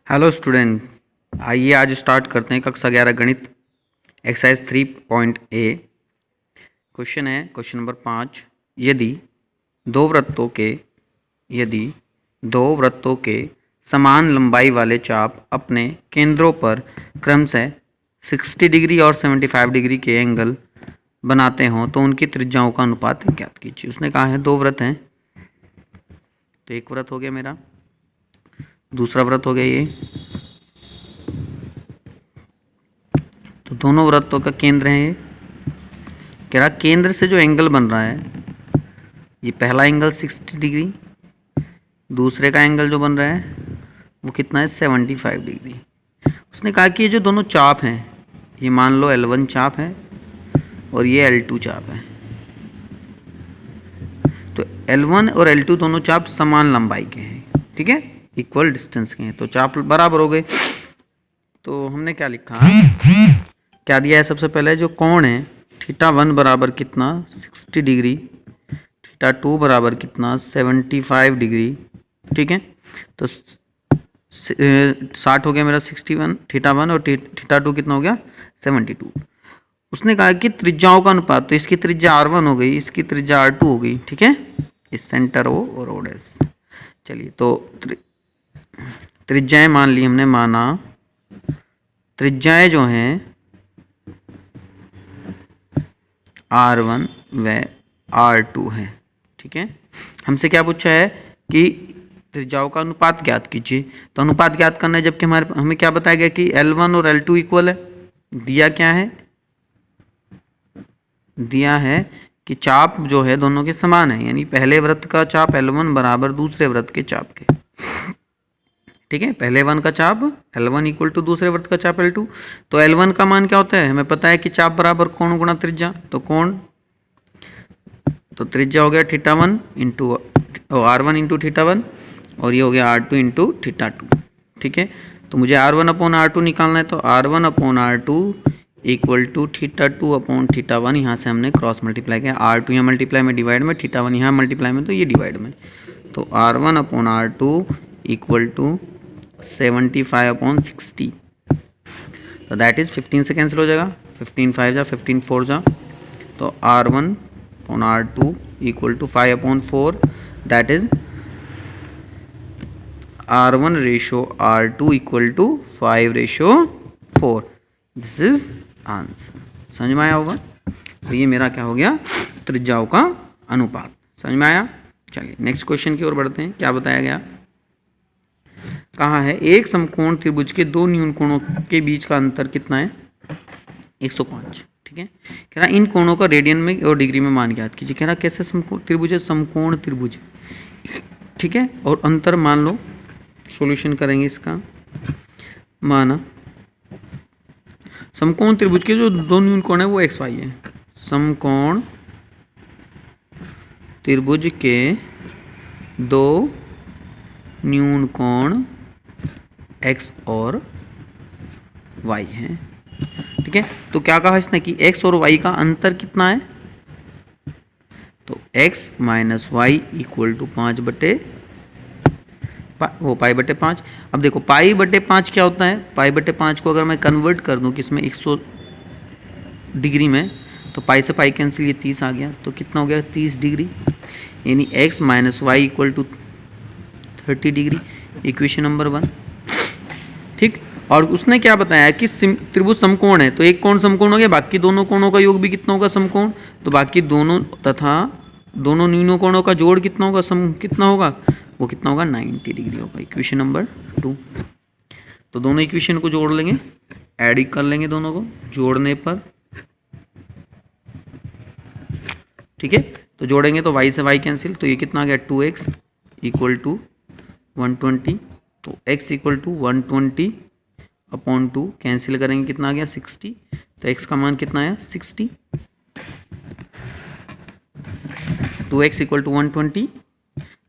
Hello student, आइए आज start करते हैं कक्षा 11 गणित एक्सरसाइज 3.a। क्वेश्चन है क्वेश्चन नंबर 5। यदि दो वृत्तों के समान लंबाई वाले चाप अपने केंद्रों पर क्रमशः 60 डिग्री और 75 डिग्री के एंगल बनाते हों तो उनकी त्रिज्याओं का अनुपात ज्ञात कीजिए। उसने कहा है दो वृत्त हैं, तो एक वृत्त हो गया मेरा, दूसरा वृत्त हो गया ये। तो दोनों वृत्तों का केंद्र है ये। कह रहा केंद्र से जो एंगल बन रहा है, ये पहला एंगल 60 डिग्री, दूसरे का एंगल जो बन रहा है वो कितना है 75 डिग्री। उसने कहा कि ये जो दोनों चाप हैं, ये मान लो L1 चाप है और ये L2 चाप है। तो L1 और L2 दोनों चाप समान लंबाई के हैं, ठीक है, इक्वल डिस्टेंस के हैं, तो चाप बराबर हो गए। तो हमने क्या लिखा, क्या दिया है, सबसे पहले जो कोण है θ1 बराबर कितना 60 डिग्री, θ2 बराबर कितना 75 डिग्री, ठीक है। तो 60 हो गया मेरा 61 θ1 और θ2 कितना हो गया 72। उसने कहा कि त्रिज्याओं का अनुपात, तो इसकी त्रिज्या R1 हो गई, इसकी त्रिज्या R2 हो गई, ठीक है, इस सेंटर O और O डैश। चलिए, तो त्रिज्याएं मान ली हमने, माना त्रिज्याएं जो हैं R1 व R2 है, ठीक है। हमसे क्या पूछा है कि त्रिज्याओं का अनुपात ज्ञात कीजिए। तो अनुपात ज्ञात करना है, जबकि हमें क्या बताया गया कि L1 और L2 इक्वल है। दिया क्या है, दिया है कि चाप जो है दोनों के समान है, यानी पहले वृत्त का चाप L1 बराबर दूसरे वृत्त के चाप के, ठीक है। पहले वन का चाप L1 इक्वल टू दूसरे वृत्त का चाप L2। तो L1 का मान क्या होता है, हमें पता है कि चाप बराबर कोण गुणा त्रिज्या, तो कोण, तो त्रिज्या हो गया θ1 इंटू R1 इंटू θ1 और ये हो गया R2 इंटू θ2, ठीक है। तो मुझे R1 अपॉन R2 निकालना है, तो R1 upon R2 equal to θ2 upon θ1। यहाँ से हमने क्रॉस मल्टीप्लाई किया, R2 यहाँ मल्टीप्लाई में डिवाइड में, θ1 यहाँ मल्टीप्लाई में, तो ये डिवाइड में। तो R1 upon R2 equal to 75 upon 60, तो दैट इज 15 से कैंसिल हो जाएगा, 15 5 जा 15 4 जा, तो R1 upon R2 equal to 5 upon 4, that is R1 ratio R2 equal to 5 ratio 4। This is answer. समझ में आया होगा। तो ये मेरा क्या हो गया, त्रिज्याओं का अनुपात। समझ में आया। चलिए नेक्स्ट क्वेश्चन की ओर बढ़ते हैं। क्या बताया गया, कहा है एक समकोण त्रिभुज के दो न्यून कोणों के बीच का अंतर कितना है 105, ठीक है। कह रहा इन कोणों का रेडियन में और डिग्री में मान ज्ञात कीजिए। कह रहा कैसे त्रिभुज है, समकोण त्रिभुज, ठीक है, और अंतर मान लो, सॉल्यूशन करेंगे इसका। माना समकोण त्रिभुज के जो दो न्यून कोण है वो XY है। समकोण त्रिभुज के दो न्यून कोण X और Y है, ठीक है। तो क्या कहा इसने कि X और Y का अंतर कितना है, तो X minus Y equal to 5 बटे पाई बटे 5। अब देखो पाई बटे 5 क्या होता है, पाई बटे 5 को अगर मैं कन्वर्ट कर दूं किसमें 100 डिग्री में, तो पाई से पाई कैंसिल, ये 30 आ गया, तो कितना हो गया 30 डिग्री, यानी X minus Y equal to 30 degree, equation number 1, ठीक। और उसने क्या बताया कि त्रिभुज समकोण है, तो एक कोण समकोण हो गया, बाकी दोनों कोणों का योग भी कितना होगा समकोण, तो बाकी दोनों तथा दोनों न्यूनों कोणों का जोड़ कितना होगा, कितना होगा, वो कितना होगा 90 डिग्री होगा, इक्वेशन नंबर 2। तो दोनों इक्वेशन को जोड़ लेंगे, ऐड कर लेंगे दोनों को जोड़ने पर, ठीक है। तो जोड़ेंगे तो y से y कैंसिल, तो ये कितना आ गया 2x इक्वल टू 120, तो x equal to 120 upon 2 cancel करेंगे, कितना आ गया 60, तो x का मान कितना आया 60, 2x इक्वल टू 120,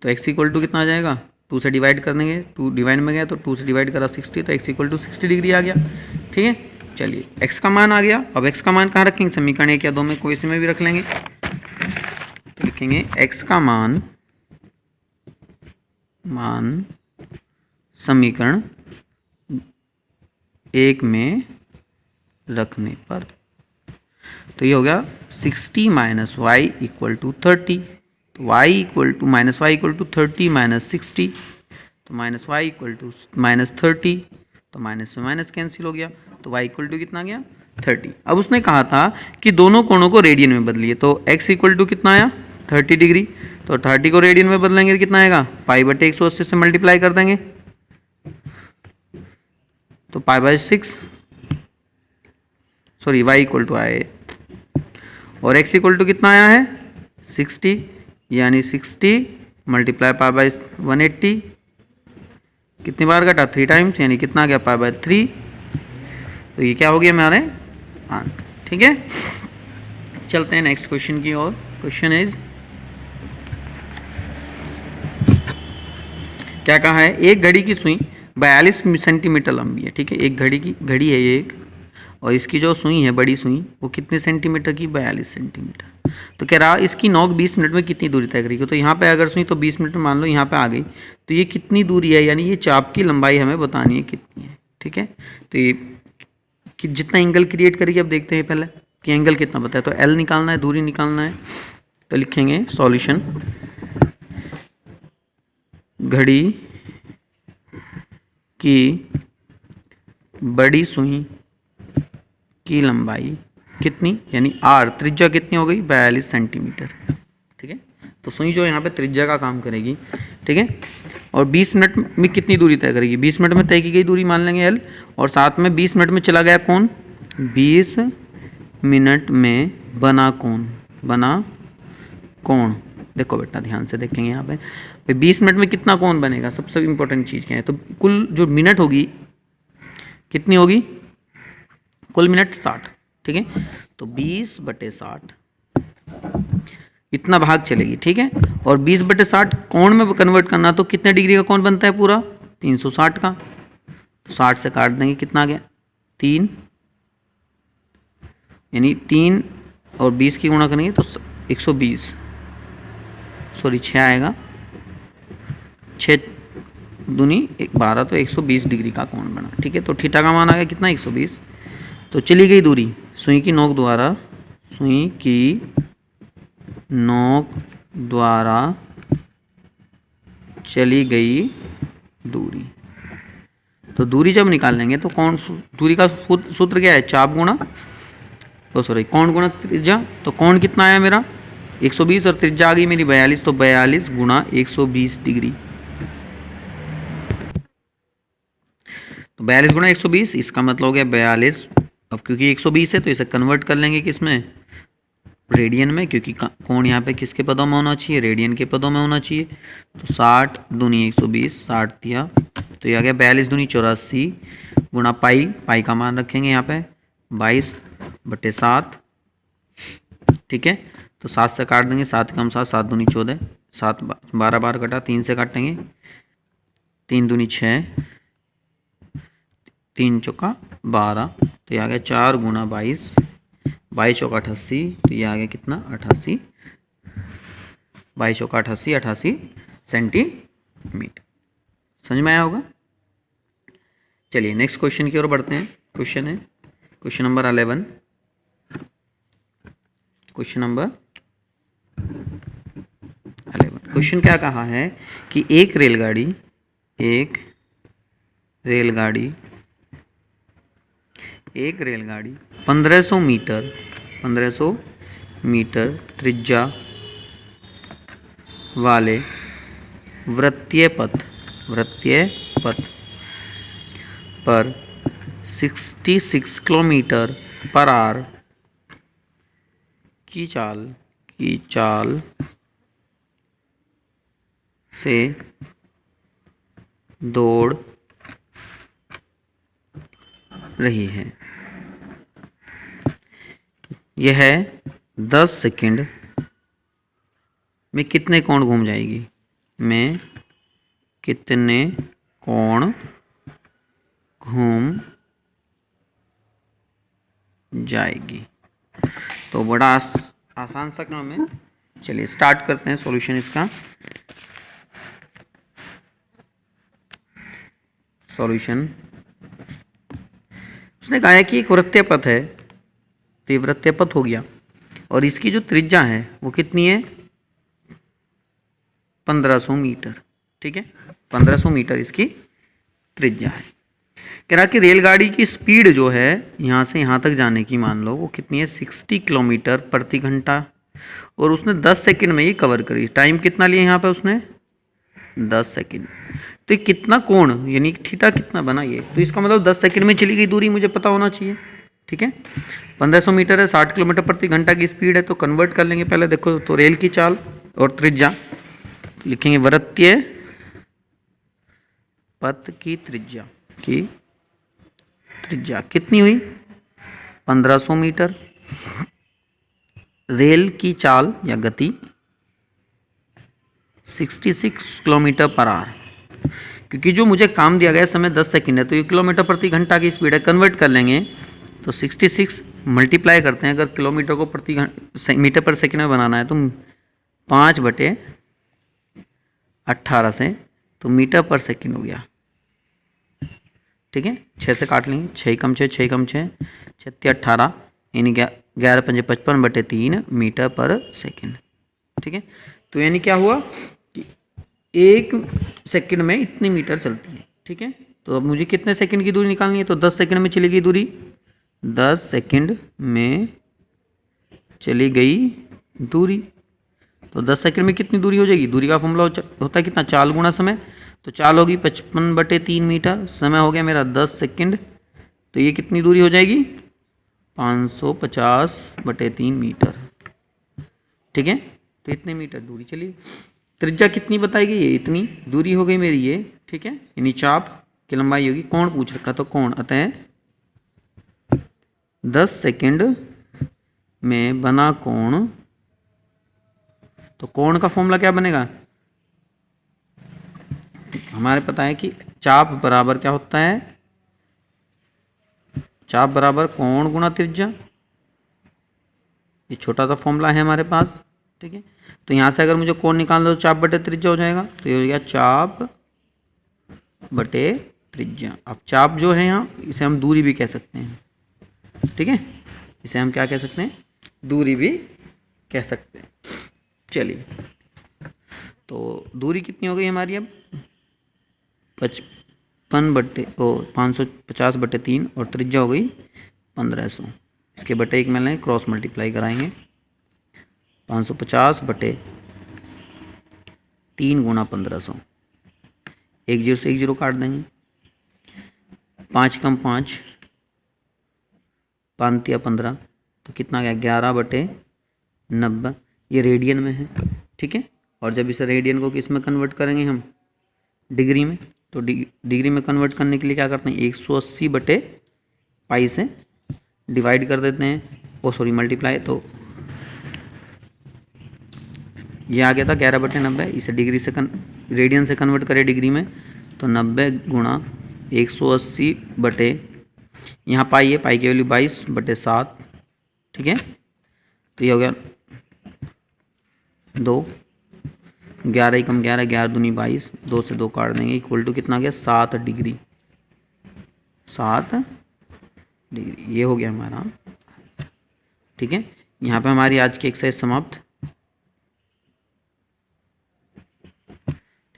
तो x इक्वल टू कितना आ जाएगा 2 से डिवाइड कर देंगे, 2 डिवाइड में गया तो 2 से डिवाइड करा 60, तो x इक्वल टू 60 डिग्री आ गया, ठीक है। चलिए x का मान आ गया। अब x का मान कहाँ रखेंगे, समीकरण 1 या 2 में कोई से में भी रख लेंगे, तो लिखेंगे x का मान समीकरण 1 में रखने पर। तो ये हो गया 60 माइनस वाई इक्वल टू 30। तो Y equal to minus Y equal to 30 minus 60, तो minus Y equal to minus 30, तो माइनस से माइनस कैंसिल हो गया, तो वाई इक्वल टू कितना गया 30। अब उसने कहा था कि दोनों कोणों को रेडियन में बदलिए, तो x इक्वल टू कितना आया 30 डिग्री, तो 30 को रेडियन में बदलेंगे तो कितना आएगा पाई बटे 180 से मल्टीप्लाई कर देंगे, तो pi by 6, sorry y equal to आए, और x इक्वल टू कितना आया है 60, यानी 60 मल्टीप्लाई पाई बाई 180, कितनी बार घटा 3 टाइम्स, यानी कितना आ गया पाई बाई 3। तो ये क्या हो गया हमारे आंसर। ठीक है, चलते हैं नेक्स्ट क्वेश्चन की ओर। क्वेश्चन इज, क्या कहा है, एक घड़ी की सुई 42 सेंटीमीटर लंबी है। ठीक है, एक घड़ी है ये एक, और इसकी जो सुई है बड़ी सुई वो कितने सेंटीमीटर की 42 सेंटीमीटर। तो कह रहा इसकी नोक 20 मिनट में कितनी दूरी तय करेगी। तो यहाँ पे अगर सुई तो 20 मिनट में मान लो यहाँ पे आ गई, तो ये कितनी दूरी है, यानी ये चाप की लंबाई हमें बतानी है कितनी है। ठीक है, तो ये कि जितना एंगल क्रिएट करेगी, अब देखते हैं पहले कि एंगल कितना बताया। तो एल निकालना है, दूरी निकालना है, तो लिखेंगे सॉल्यूशन, घड़ी की बड़ी सुई की लंबाई कितनी, यानी आर त्रिज्या कितनी हो गई 42 सेंटीमीटर। ठीक है, तो सुई जो यहाँ पे त्रिज्या का काम करेगी। ठीक है, और 20 मिनट में कितनी दूरी तय करेगी, 20 मिनट में तय की गई दूरी मान लेंगे एल, और साथ में 20 मिनट में चला गया कौन, 20 मिनट में बना कौन। देखो बेटा ध्यान से देखेंगे यहाँ पे 20 मिनट में कितना कौन बनेगा, सबसे इंपॉर्टेंट चीज़ क्या है। तो कुल जो मिनट होगी कितनी होगी, कुल मिनट 60। ठीक है, तो 20/60 इतना भाग चलेगी। ठीक है, और 20/60 कोण में कन्वर्ट करना, तो कितने डिग्री का कोण बनता है पूरा 360 का, तो 60 से काट देंगे, कितना आ गया 3, यानी 3 और 20 की गुणा करेंगे तो 120, सॉरी 6 आएगा, 6 दूनी 12, तो 120 डिग्री का कोण बना। ठीक है, तो थीटा का मान आ गया कितना 120। तो चली गई दूरी सुई की नोक द्वारा, सुई की नोक द्वारा चली गई दूरी। तो दूरी जब निकाल लेंगे तो कौन, दूरी का सूत्र क्या है, चाप गुणा सॉरी कौन गुणा त्रिज्या। तो कौन कितना आया मेरा 120 और त्रिज्या आ गई मेरी 42, तो 42 गुणा 120 डिग्री। तो 42 गुणा 120, इसका मतलब हो गया 42। अब क्योंकि 120 है तो इसे कन्वर्ट कर लेंगे किसमें, रेडियन में, क्योंकि कोण यहाँ पे किसके पदों में होना चाहिए, रेडियन के पदों में होना चाहिए। तो 60 दूनी 120, 60 दिया, तो ये आ गया 42 दूनी 84 गुणा पाई का मान रखेंगे यहाँ पे 22/7। ठीक है, तो 7 से काट देंगे, 7 कम 7, 7 दूनी 14, 7 12 बार कटा, 3 से काटेंगे, 3 दूनी 6, 3 चौका 12, तो ये आ गया 4 गुणा 22, 22 चौका 88, तो ये आ गया कितना 88, 22 चौका 88, 88 सेंटीमीटर। समझ में आया होगा। चलिए नेक्स्ट क्वेश्चन की ओर बढ़ते हैं। क्वेश्चन है question number 11। Question number 11, question क्या कहा है कि एक रेलगाड़ी 1500 मीटर त्रिज्या वाले वृत्तीय पथ पर 66 किलोमीटर पर आवर की चाल से दौड़ रही है। यह 10 सेकंड में कितने कोण घूम जाएगी, घूम जाएगी। तो बड़ा आसान सा काम है। चलिए स्टार्ट करते हैं सॉल्यूशन इसका। सॉल्यूशन उसने कहा है कि एक वृत्तीय पथ है, तो ये वृत्तीय पथ हो गया, और इसकी जो त्रिज्या है वो कितनी है, 1500 मीटर। ठीक है, 1500 मीटर इसकी त्रिज्या है। कह रहा कि रेलगाड़ी की स्पीड जो है यहाँ से यहाँ तक जाने की, मान लो वो कितनी है, 60 किलोमीटर प्रति घंटा, और उसने 10 सेकंड में ये कवर करी। टाइम कितना लिया यहाँ पे उसने, 10 सेकंड। तो ये कितना कोण, यानी थीटा कितना बना ये, तो इसका मतलब 10 सेकंड में चली गई दूरी मुझे पता होना चाहिए। ठीक है, 1500 मीटर है, 60 किलोमीटर प्रति घंटा की स्पीड है, तो कन्वर्ट कर लेंगे पहले। देखो तो रेल की चाल और त्रिज्या, तो लिखेंगे वृत्तीय पथ की त्रिज्या कितनी हुई, 1500 मीटर। रेल की चाल या गति 66 किलोमीटर पर आवर, क्योंकि जो मुझे काम दिया गया समय 10 सेकंड है, तो ये किलोमीटर प्रति घंटा की स्पीड है, कन्वर्ट कर लेंगे तो 66 मल्टीप्लाई करते हैं, अगर किलोमीटर को प्रति मीटर पर सेकंड में बनाना है तो 5/18 से, तो मीटर पर सेकंड हो गया। ठीक है, 6 से काट लेंगे, 6 कम 6, 6 कम 6, 6 18, यानी 11 पंजे 55/3 मीटर पर सेकंड। ठीक है, तो यानी क्या हुआ कि 1 सेकंड में इतनी मीटर चलती है। ठीक है, तो अब मुझे कितने सेकंड की दूरी निकालनी है, तो 10 सेकंड में चली गई दूरी, 10 सेकंड में चली गई दूरी, तो 10 सेकंड में कितनी दूरी हो जाएगी, दूरी का फॉर्मूला होता है कितना, चाल गुणा समय, तो चाल होगी 55/3 मीटर, समय हो गया मेरा 10 सेकंड, तो ये कितनी दूरी हो जाएगी, 550/3 मीटर। ठीक है, तो इतने मीटर दूरी चली। त्रिज्या कितनी बताएगी, ये इतनी दूरी हो गई मेरी ये। ठीक है, यानी चाप की लंबाई होगी, कोण पूछ रखा तो कोण, अतः 10 सेकंड में बना कोण, तो कोण का फॉर्मूला क्या बनेगा, हमारे पता है कि चाप बराबर क्या होता है, चाप बराबर कोण गुणा त्रिज्या, ये छोटा सा फॉर्मूला है हमारे पास। ठीक है, तो यहाँ से अगर मुझे कोण निकालना तो चाप बटे त्रिज्या हो जाएगा, तो ये हो गया चाप बटे त्रिज्या। अब चाप जो है यहाँ, इसे हम दूरी भी कह सकते हैं। ठीक है, इसे हम क्या कह सकते हैं, दूरी भी कह सकते हैं। चलिए, तो दूरी कितनी हो गई हमारी अब, 550/3, और त्रिज्या हो गई 1500। इसके बटे एक मिलने क्रॉस मल्टीप्लाई कराएंगे, 550/3 गुणा 1500, 1 0 से 1 0 काट देंगे, 5 कम 5, 5 या 15, तो कितना गया, 11/90, ये रेडियन में है। ठीक है, और जब इसे रेडियन को किस में कन्वर्ट करेंगे हम, डिग्री में, तो डिग्री में कन्वर्ट करने के लिए क्या करते हैं, 180/पाई से डिवाइड कर देते हैं, मल्टीप्लाई, तो ये आ गया था 11/90, इसे डिग्री से रेडियन से कन्वर्ट करें डिग्री में, तो 90 गुणा 180 यहाँ पाई है, पाई की वैल्यू 22/7। ठीक है, तो ये हो गया 2, 11 कम 11, 11 दूनी 22, 2 से 2 काट देंगे, इक्वल टू कितना गया, 7 डिग्री, 7 डिग्री, ये हो गया हमारा। ठीक है, यहाँ पे हमारी आज की एक्सरसाइज समाप्त।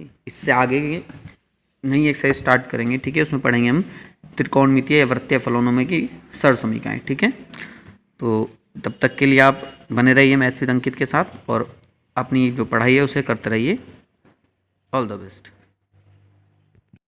ठीक, इससे आगे नई एक्सरसाइज स्टार्ट करेंगे। ठीक है, उसमें पढ़ेंगे हम त्रिकोणमितीय या वृत्तीय फलनों की सरल समीकरणाएं। ठीक है, तो तब तक के लिए आप बने रहिए मैथ्स विद अंकित के साथ, और अपनी जो पढ़ाई है उसे करते रहिए। All the best.